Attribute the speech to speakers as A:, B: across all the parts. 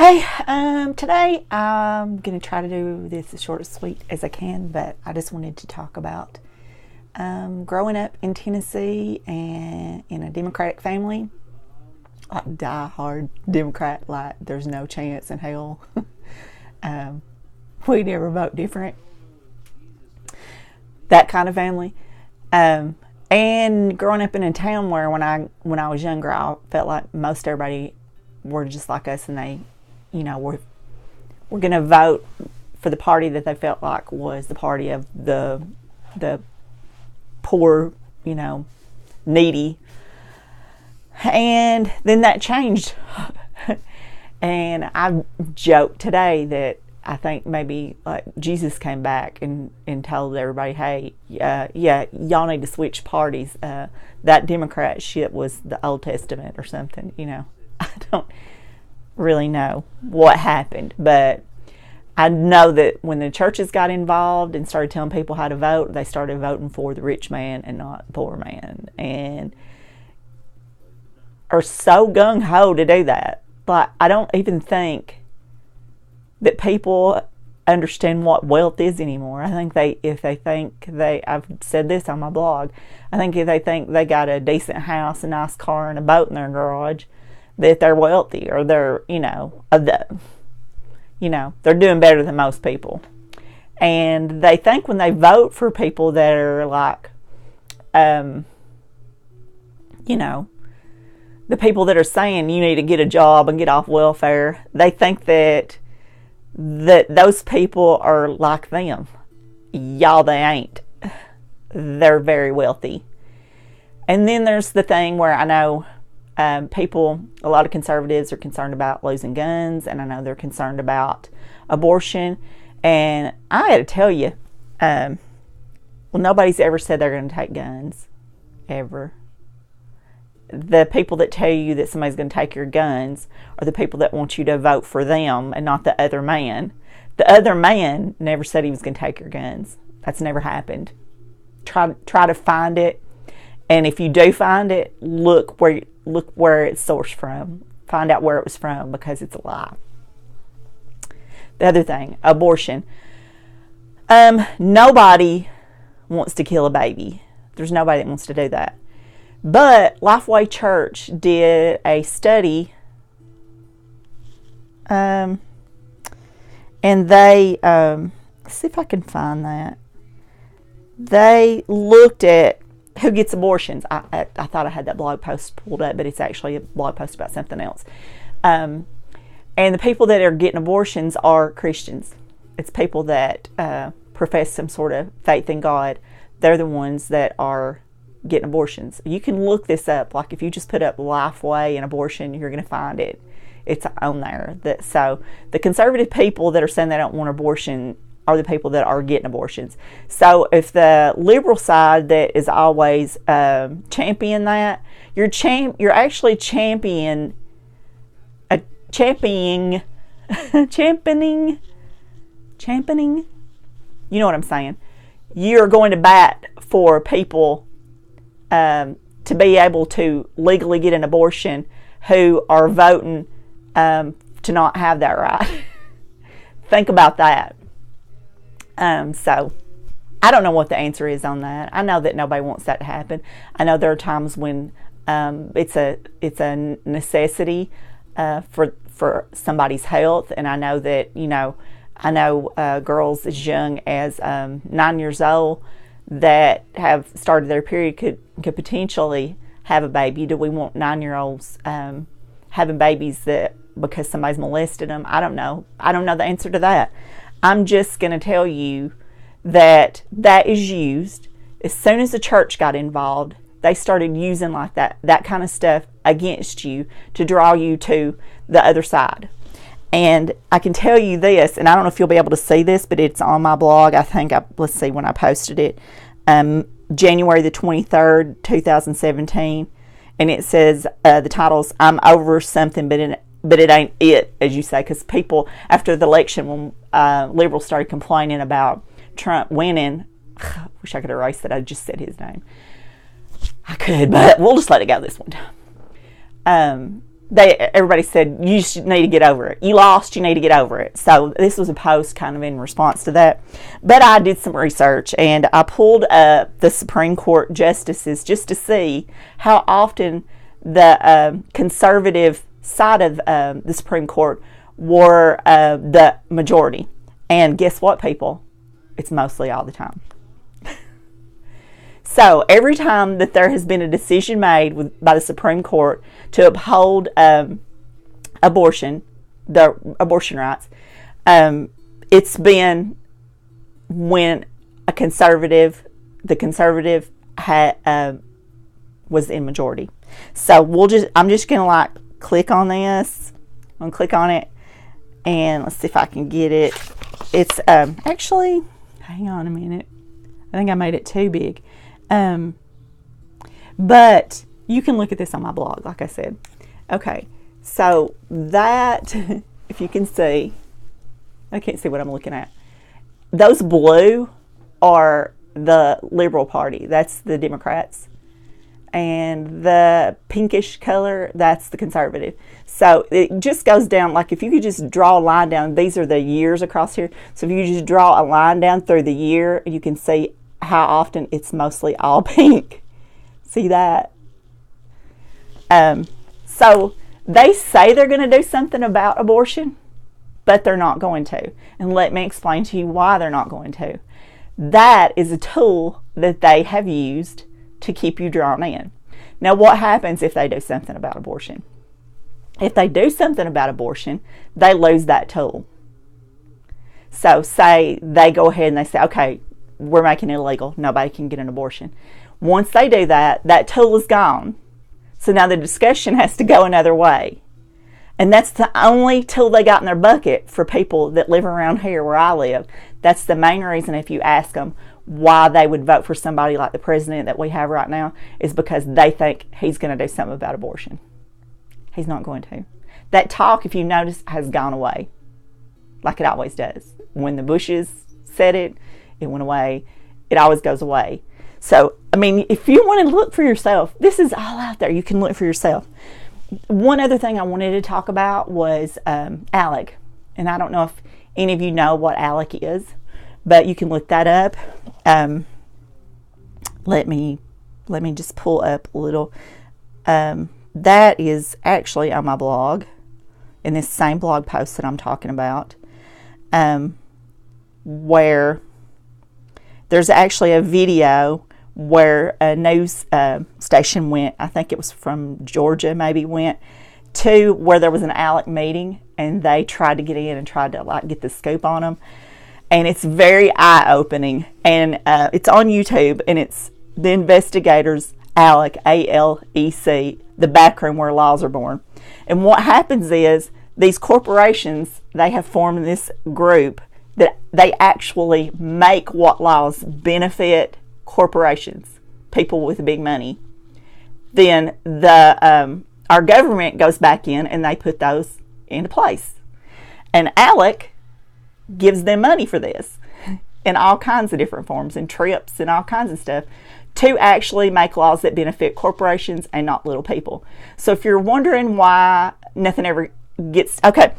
A: Hey, today I'm going to try to do this as short and sweet as I can, but I just wanted to talk about growing up in Tennessee and in a Democratic family, like die-hard Democrat, like there's no chance in hell. We never vote different. That kind of family. And growing up in a town where when I was younger, I felt like most everybody were just like us, and they, we're going to vote for the party that they felt like was the party of the poor, needy. And then that changed. And I joked today that I think maybe like Jesus came back and told everybody, hey, y'all need to switch parties. That Democrat shit was the Old Testament or something, I don't really know what happened, but I know that when the churches got involved and started telling people how to vote, they started voting for the rich man and not the poor man, and are so gung-ho to do that. Like, I don't even think that people understand what wealth is anymore. I think I've said this on my blog, I think if they think they got a decent house, a nice car, and a boat in their garage, that they're wealthy, or they're, they're doing better than most people. And they think when they vote for people that are like, the people that are saying you need to get a job and get off welfare, they think that those people are like them. Y'all, they ain't. They're very wealthy. And then there's the thing where I know people, a lot of conservatives are concerned about losing guns, and I know they're concerned about abortion. And I got to tell you, nobody's ever said they're going to take guns, ever. The people that tell you that somebody's going to take your guns are the people that want you to vote for them and not the other man. The other man never said he was going to take your guns. That's never happened. Try to find it, and if you do find it, look where it's sourced from. Find out where it was from, because it's a lie. The other thing, abortion. Nobody wants to kill a baby. There's nobody that wants to do that. But Lifeway Church did a study, and they, let's see if I can find that. They looked at who gets abortions. I thought I had that blog post pulled up, but it's actually a blog post about something else. And the people that are getting abortions are Christians. It's people that profess some sort of faith in God. They're the ones that are getting abortions. You can look this up. Like, if you just put up Lifeway and abortion, you're going to find it. It's on there. So the conservative people that are saying they don't want abortion are the people that are getting abortions. So if the liberal side that is always champion that, you're actually championing, you know what I'm saying? You're going to bat for people to be able to legally get an abortion who are voting to not have that right. Think about that. So I don't know what the answer is on that. I know that nobody wants that to happen. I know there are times when it's a necessity for somebody's health, and I know that girls as young as 9 years old that have started their period could potentially have a baby. Do we want 9-year-olds having babies because somebody's molested them? I don't know. I don't know the answer to that. I'm just going to tell you that is used. As soon as the church got involved, they started using like that kind of stuff against you to draw you to the other side. And I can tell you this, and I don't know if you'll be able to see this, but it's on my blog. I think, let's see when I posted it, January the 23rd, 2017. And it says, the title's, I'm over something, but it ain't it, as you say, because people, after the election, when liberals started complaining about Trump winning, I wish I could erase that. I just said his name. I could, but we'll just let it go this one time. everybody said, you need to get over it. You lost, you need to get over it. So this was a post kind of in response to that. But I did some research, and I pulled up the Supreme Court justices just to see how often the conservative side of the Supreme Court were the majority. And guess what, people? It's mostly all the time. So every time that there has been a decision made by the Supreme Court to uphold abortion, the abortion rights, it's been when the conservative was in majority. So I'm just gonna like click on this. I'm gonna click on it, and let's see if I can get it. It's actually, hang on a minute. I think I made it too big. But you can look at this on my blog, like I said. Okay, so that, if you can see, I can't see what I'm looking at. Those blue are the Liberal Party. That's the Democrats. And the pinkish color, that's the Conservative. So it just goes down, like if you could just draw a line down, these are the years across here. So if you just draw a line down through the year, you can see how often it's mostly all pink. See that? So they say they're going to do something about abortion, but they're not going to. And let me explain to you why they're not going to. That is a tool that they have used to keep you drawn in. Now, what happens if they do something about abortion? If they do something about abortion, they lose that tool. So say they go ahead and they say, okay, we're making it illegal. Nobody can get an abortion. Once they do that, that tool is gone. So now the discussion has to go another way. And that's the only tool they got in their bucket for people that live around here where I live. That's the main reason, if you ask them why they would vote for somebody like the president that we have right now, is because they think he's going to do something about abortion. He's not going to. That talk, if you notice, has gone away. Like it always does. When the Bushes said it, it went away. It always goes away. So, I mean, if you want to look for yourself, this is all out there. You can look for yourself. One other thing I wanted to talk about was ALEC. And I don't know if any of you know what ALEC is, but you can look that up. Let me just pull up a little. That is actually on my blog, in this same blog post that I'm talking about, where there's actually a video where a news station went, I think it was from Georgia maybe, went to where there was an ALEC meeting, and they tried to get in and tried to like get the scoop on them. And it's very eye-opening, and it's on YouTube, and it's the investigators, ALEC, A-L-E-C, the backroom where laws are born. And what happens is these corporations, they have formed this group that they actually make what laws benefit corporations, people with big money. Then our government goes back in and they put those into place. And ALEC gives them money for this in all kinds of different forms, and trips and all kinds of stuff, to actually make laws that benefit corporations and not little people. So if you're wondering why nothing ever gets, okay,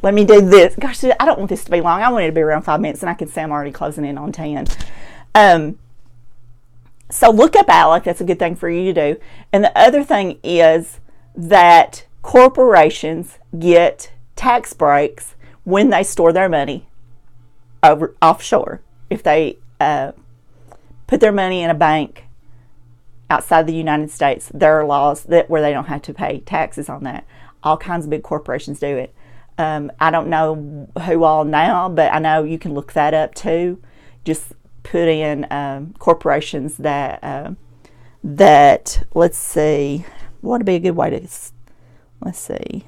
A: let me do this. Gosh, I don't want this to be long. I want it to be around 5 minutes, and I can say I'm already closing in on 10. So look up ALEC. That's a good thing for you to do. And the other thing is that corporations get tax breaks when they store their money offshore. If they put their money in a bank outside the United States, there are laws where they don't have to pay taxes on that. All kinds of big corporations do it. I don't know who all now, but I know you can look that up too. Just put in corporations that let's see, what would be a good way to, let's see,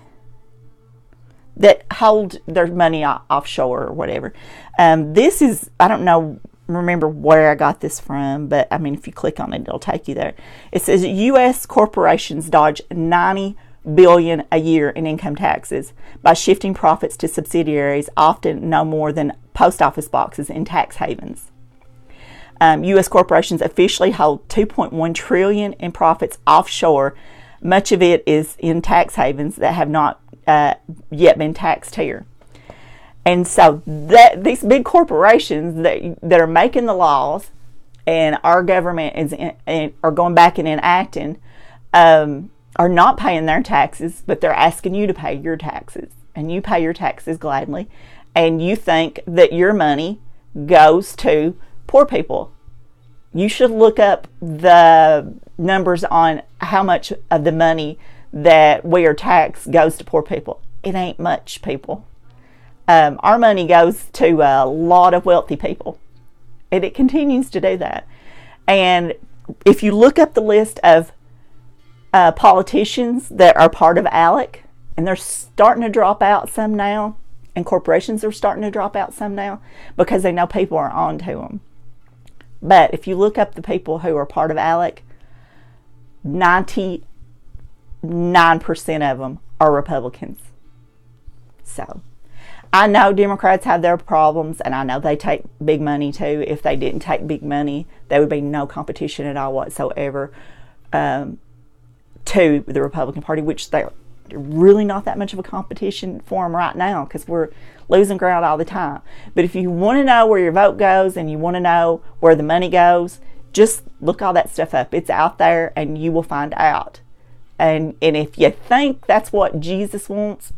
A: that hold their money offshore or whatever. This is, I don't remember where I got this from, but I mean, if you click on it, it'll take you there. It says U.S. corporations dodge $90 billion a year in income taxes by shifting profits to subsidiaries, often no more than post office boxes in tax havens. U.S. corporations officially hold $2.1 trillion in profits offshore, Much of it is in tax havens that have not yet been taxed here. And so these big corporations that are making the laws, and our government are going back and enacting, are not paying their taxes, but they're asking you to pay your taxes. And you pay your taxes gladly. And you think that your money goes to poor people. You should look up the numbers on how much of the money that we are taxed goes to poor people. It ain't much, people. Our money goes to a lot of wealthy people. And it continues to do that. And if you look up the list of politicians that are part of ALEC, and they're starting to drop out some now, and corporations are starting to drop out some now because they know people are on to them. But if you look up the people who are part of ALEC, 99% of them are Republicans. So I know Democrats have their problems, and I know they take big money too. If they didn't take big money, there would be no competition at all whatsoever to the Republican Party, which they're really not that much of a competition for them right now because we're losing ground all the time. But if you want to know where your vote goes and you want to know where the money goes, just look all that stuff up. It's out there and you will find out. And if you think that's what Jesus wants,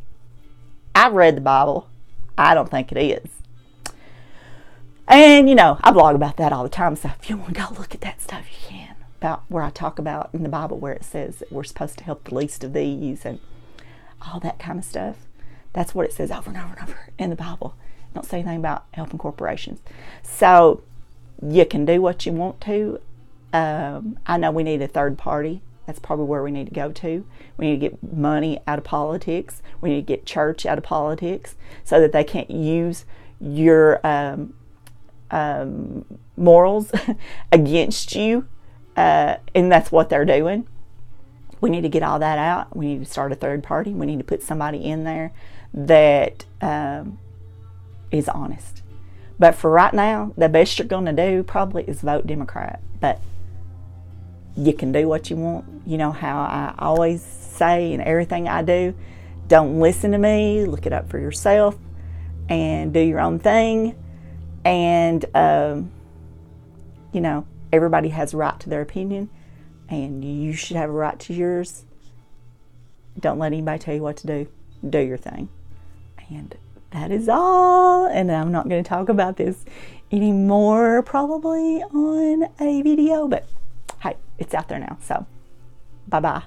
A: I've read the Bible. I don't think it is. And, I blog about that all the time. So if you want to go look at that stuff, you can. About where I talk about in the Bible where it says that we're supposed to help the least of these and all that kind of stuff. That's what it says over and over and over in the Bible. Don't say anything about helping corporations. So you can do what you want to. I know we need a third party. That's probably where we need to go to. We need to get money out of politics. We need to get church out of politics so that they can't use your morals against you. And that's what they're doing. We need to get all that out. We need to start a third party. We need to put somebody in there that is honest. But for right now, the best you're going to do probably is vote Democrat. But you can do what you want. You know how I always say in everything I do, don't listen to me. Look it up for yourself and do your own thing. And, everybody has a right to their opinion, and you should have a right to yours. Don't let anybody tell you what to do. Do your thing. And that is all. And I'm not going to talk about this anymore probably on a video, but hey, it's out there now. So, bye-bye.